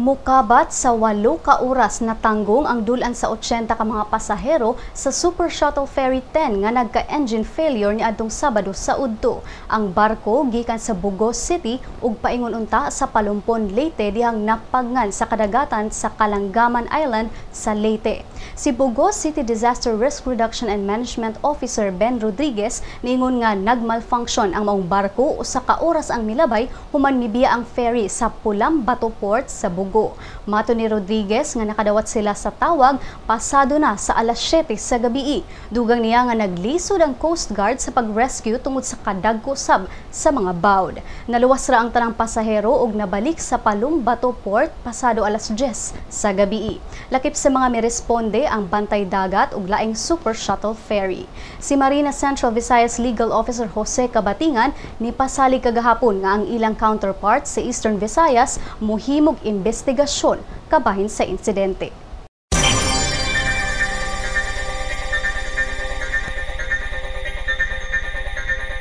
Mukabat sa 8 ka oras na tanggong ang dulan sa 80 ka mga pasahero sa Super Shuttle Ferry 10 nga nagka-engine failure niadtong Sabado sa Udto. Ang barko gikan sa Bugos City ug paingon unta sa Palumpon, Leyte dihang napagngan sa kadagatan sa Kalanggaman Island sa Leyte. Si Bugos City Disaster Risk Reduction and Management Officer Ben Rodriguez niingon nga nagmalfunction ang maong barko usa ka oras ang milabay human mibiya ang ferry sa Pulam Bato Port sa Bugos. Mato ni Rodriguez nga nakadawat sila sa tawag pasado na sa alas 7 sa gabi. Dugang niya nga naglisod ang Coast Guard sa pag-rescue tungod sa kadagkusab sa mga bawd. Naluwas ra ang tanang pasahero ug nabalik sa Palum Bato Port pasado alas 10 sa gabi. Lakip sa mga miresponde ang bantay dagat ug laing Super Shuttle Ferry. Si Marina-Central Visayas Legal Officer Jose Cabatingan nipasalig kagahapon nga ang ilang counterpart sa Eastern Visayas mohimog investigasyon kabahin sa insidente.